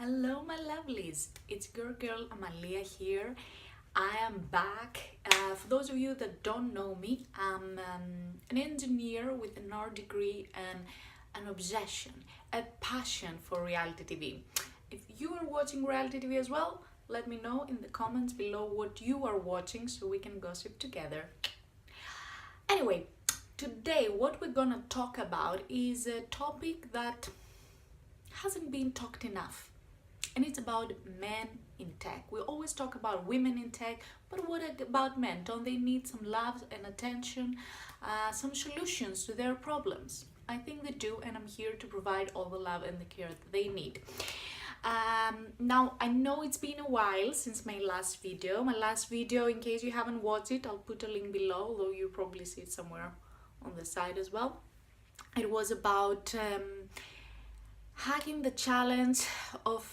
Hello, my lovelies. It's your girl Amalia here. I am back. For those of you that don't know me, I'm an engineer with an art degree and an obsession, a passion for reality TV. If you are watching reality TV as well, let me know in the comments below what you are watching so we can gossip together. Anyway, today what we're gonna talk about is a topic that hasn't been talked enough, and it's about men in tech. We always talk about women in tech, but what about men? Don't they need some love and attention, some solutions to their problems? I think they do, and I'm here to provide all the love and the care that they need. Now, I know it's been a while since my last video. My last video, in case you haven't watched it, I'll put a link below, although you probably see it somewhere on the side as well. It was about hacking the challenge of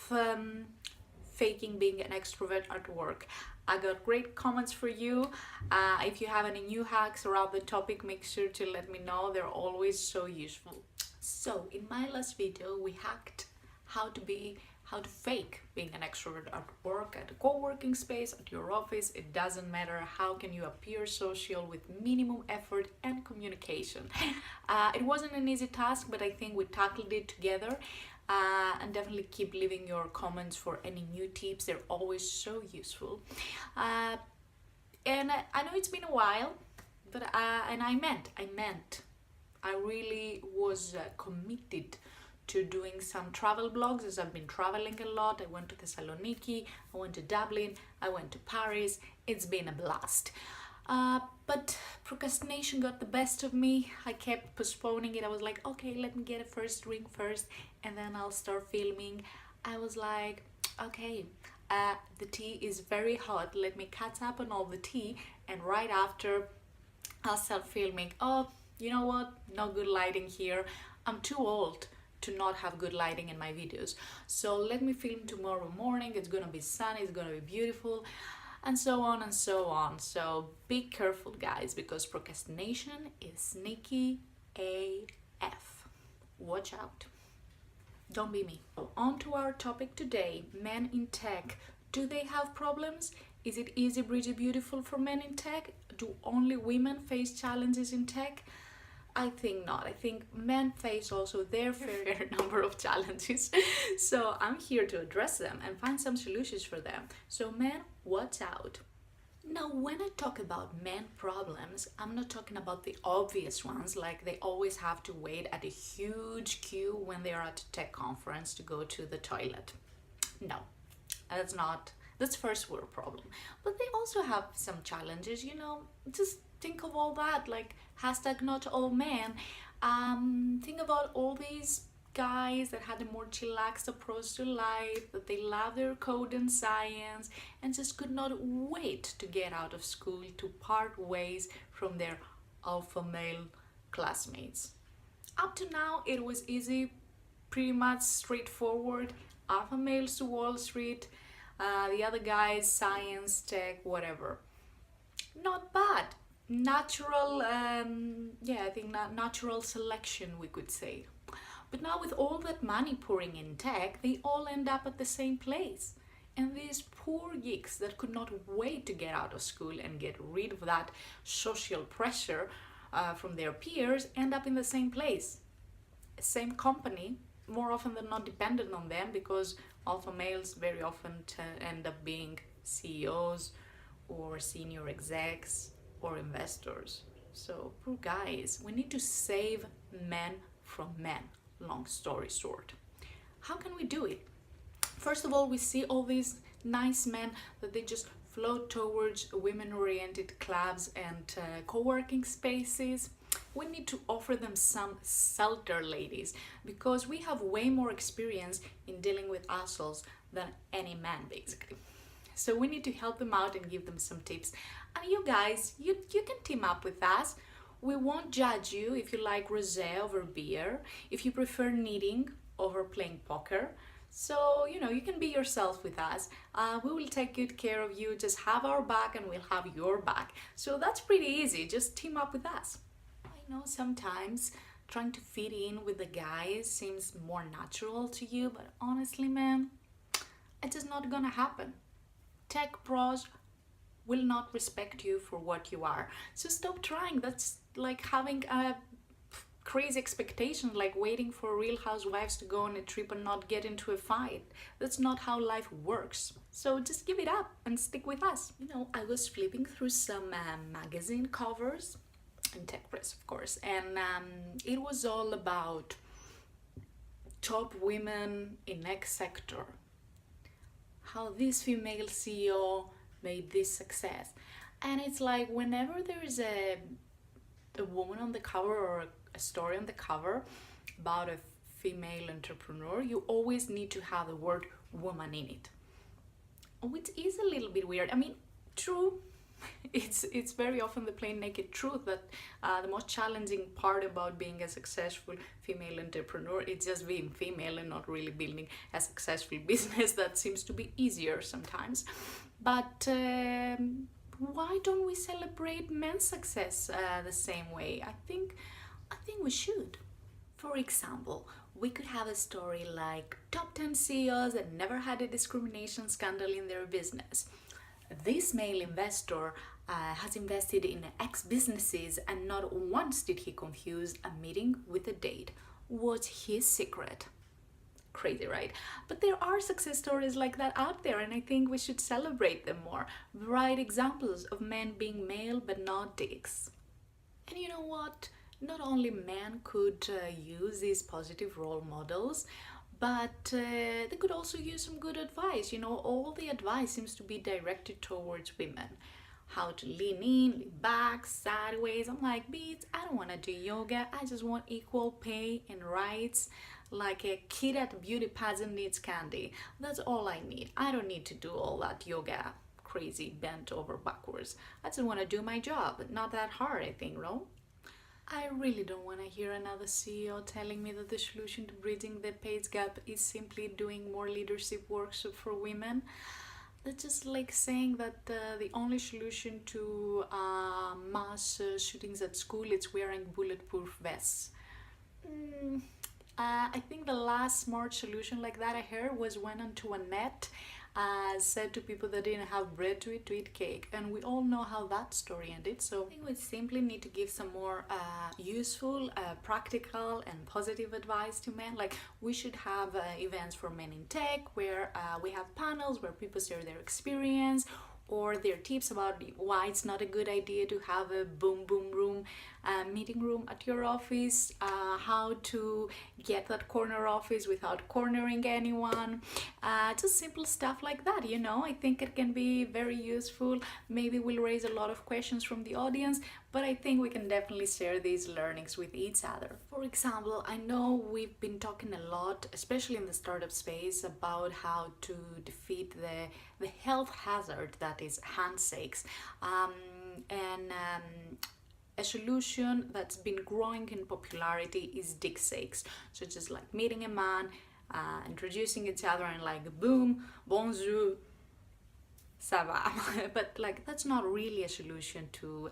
faking being an extrovert at work. I got great comments for you. If you have any new hacks around the topic, make sure to let me know. They're always so useful. So in my last video, we hacked how to fake being an extrovert at work, at a co-working space, at your office. It doesn't matter. How can you appear social with minimum effort and communication? It wasn't an easy task, but I think we tackled it together. And definitely keep leaving your comments for any new tips. They're always so useful. And I know it's been a while, but I really was committed to doing some travel blogs, as I've been traveling a lot. I went to Thessaloniki, I went to Dublin, I went to Paris. It's been a blast. But procrastination got the best of me. I kept postponing it. I was like, okay, let me get a first drink first and then I'll start filming. I was like, okay, the tea is very hot. Let me catch up on all the tea, and right after I'll start filming. Oh, you know what? No good lighting here. I'm too old to not have good lighting in my videos. So let me film tomorrow morning. It's gonna be sunny, it's gonna be beautiful, and so on and so on. So be careful, guys, because procrastination is sneaky AF. Watch out. Don't be me. On to our topic today, men in tech. Do they have problems? Is it easy, breezy, beautiful for men in tech? Do only women face challenges in tech? I think not. I think men face also their fair number of challenges. So I'm here to address them and find some solutions for them. So men, watch out. Now, when I talk about men problems, I'm not talking about the obvious ones, like they always have to wait at a huge queue when they are at a tech conference to go to the toilet. No, that's first world problem. But they also have some challenges, just think of all that, like hashtag not all men. Think about all these guys that had a more chillaxed approach to life, that they love their code and science and just could not wait to get out of school to part ways from their alpha male classmates. Up to now, it was easy, pretty much straightforward. Alpha males to Wall Street, the other guys, science, tech, whatever. Not bad. Natural, I think natural selection, we could say. But now with all that money pouring in tech, they all end up at the same place. And these poor geeks that could not wait to get out of school and get rid of that social pressure from their peers end up in the same place. Same company, more often than not dependent on them, because alpha males very often end up being CEOs or senior execs or investors. So poor guys, we need to save men from men. Long story short. How can we do it? First of all, we see all these nice men that they just float towards women-oriented clubs and co-working spaces. We need to offer them some shelter, ladies, because we have way more experience in dealing with assholes than any man, basically. So we need to help them out and give them some tips. And you guys, you can team up with us. We won't judge you if you like rosé over beer, if you prefer knitting over playing poker. So, you can be yourself with us. We will take good care of you. Just have our back and we'll have your back. So that's pretty easy. Just team up with us. I know sometimes trying to fit in with the guys seems more natural to you, but honestly, man, It is not gonna happen. Tech pros will not respect you for what you are. So stop trying. That's like having a crazy expectation, like waiting for Real Housewives to go on a trip and not get into a fight. That's not how life works. So just give it up and stick with us. I was flipping through some magazine covers in tech press, of course, and it was all about top women in X sector, how this female CEO made this success. And it's like whenever there is a woman on the cover or a story on the cover about a female entrepreneur, you always need to have the word woman in it, which is a little bit weird. I mean, true, it's very often the plain naked truth that the most challenging part about being a successful female entrepreneur is just being female and not really building a successful business. That seems to be easier sometimes. But why don't we celebrate men's success the same way? I think we should. For example, we could have a story like top 10 CEOs that never had a discrimination scandal in their business. This male investor has invested in X businesses and not once did he confuse a meeting with a date. What's his secret? Crazy, right? But there are success stories like that out there, and I think we should celebrate them more. Bright examples of men being male but not dicks. And you know what? Not only men could use these positive role models, but they could also use some good advice. All the advice seems to be directed towards women. How to lean in, lean back, sideways. I'm like, beats, I don't want to do yoga. I just want equal pay and rights. Like a kid at a beauty pageant needs candy. That's all I need. I don't need to do all that yoga crazy bent over backwards. I just want to do my job. Not that hard, I think, no? I really don't want to hear another CEO telling me that the solution to bridging the pay gap is simply doing more leadership workshops for women. That's just like saying that the only solution to mass shootings at school is wearing bulletproof vests. I think the last smart solution like that I heard was when Antoinette said to people that didn't have bread to eat cake, and we all know how that story ended. So I think we simply need to give some more useful, practical and positive advice to men. Like we should have events for men in tech where we have panels where people share their experience or their tips about why it's not a good idea to have a boom room, meeting room at your office, how to get that corner office without cornering anyone, just simple stuff like that. I think it can be very useful. Maybe we'll raise a lot of questions from the audience, but I think we can definitely share these learnings with each other. For example, I know we've been talking a lot, especially in the startup space, about how to defeat the health hazard that is handshakes. A solution that's been growing in popularity is dick shakes. So just like meeting a man, introducing each other and like boom, bonjour, ça va. But like that's not really a solution to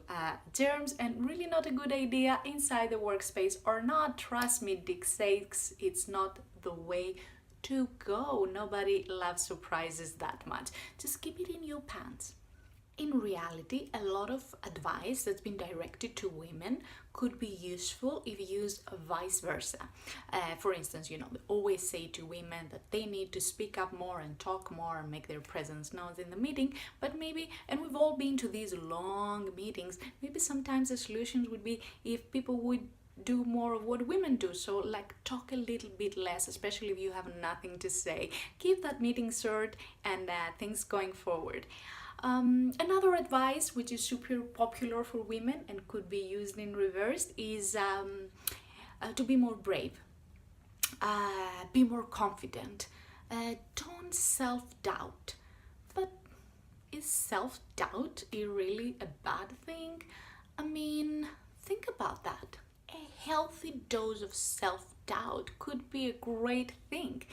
germs and really not a good idea inside the workspace or not. Trust me, dick shakes, it's not the way to go. Nobody loves surprises that much. Just keep it in your pants. In reality, a lot of advice that's been directed to women could be useful if used vice versa. For instance, they always say to women that they need to speak up more and talk more and make their presence known in the meeting, but maybe, and we've all been to these long meetings, maybe sometimes the solutions would be if people would do more of what women do. So like talk a little bit less, especially if you have nothing to say. Keep that meeting short and things going forward. Another advice which is super popular for women and could be used in reverse is to be more brave, be more confident, don't self-doubt. But is self-doubt really a bad thing? I mean, think about that. A healthy dose of self-doubt could be a great thing.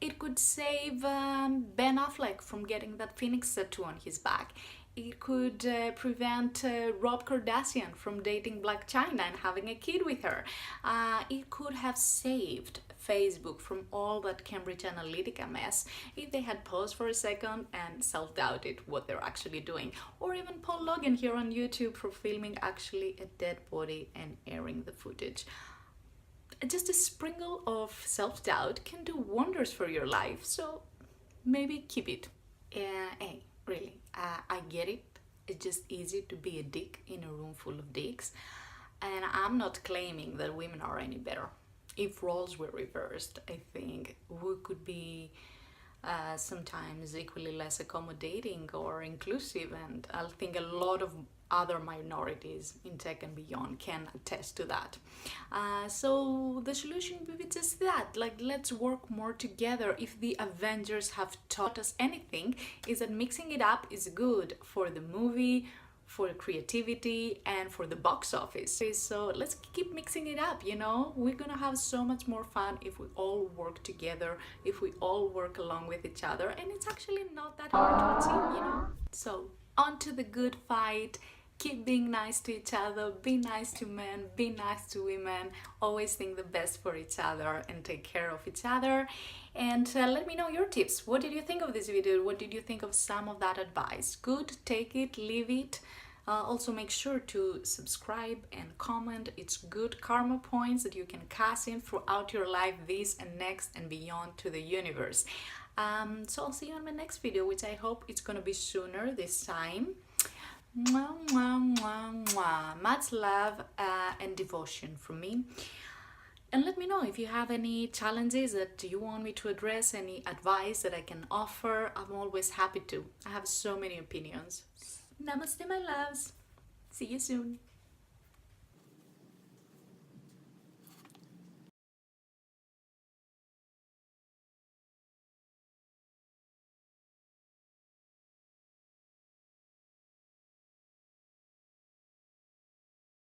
It could save Ben Affleck from getting that Phoenix tattoo on his back. It could prevent Rob Kardashian from dating Black China and having a kid with her. It could have saved Facebook from all that Cambridge Analytica mess if they had paused for a second and self-doubted what they're actually doing. Or even Paul Logan here on YouTube for filming actually a dead body and airing the footage. Just a sprinkle of self-doubt can do wonders for your life, so maybe keep it. Hey, really, I get it. It's just easy to be a dick in a room full of dicks. And I'm not claiming that women are any better. If roles were reversed, I think we could be sometimes equally less accommodating or inclusive, and I think a lot of other minorities in tech and beyond can attest to that. So the solution would be just that, like, let's work more together. If the Avengers have taught us anything, is that mixing it up is good for the movie, for creativity, and for the box office. So let's keep mixing it up, you know? We're gonna have so much more fun if we all work together, if we all work along with each other, and it's actually not that hard to achieve, you know? So, on to the good fight. Keep being nice to each other, be nice to men, be nice to women, always think the best for each other and take care of each other. And let me know your tips. What did you think of this video? What did you think of some of that advice? Good, take it, leave it. Also make sure to subscribe and comment. It's good karma points that you can cash in throughout your life, this and next and beyond to the universe. So I'll see you on my next video, which I hope it's gonna be sooner this time. Mwah, mwah, mwah, mwah. Much love and devotion from me. And let me know if you have any challenges that you want me to address, any advice that I can offer. I'm always happy to. I have so many opinions. Namaste, my loves. See you soon.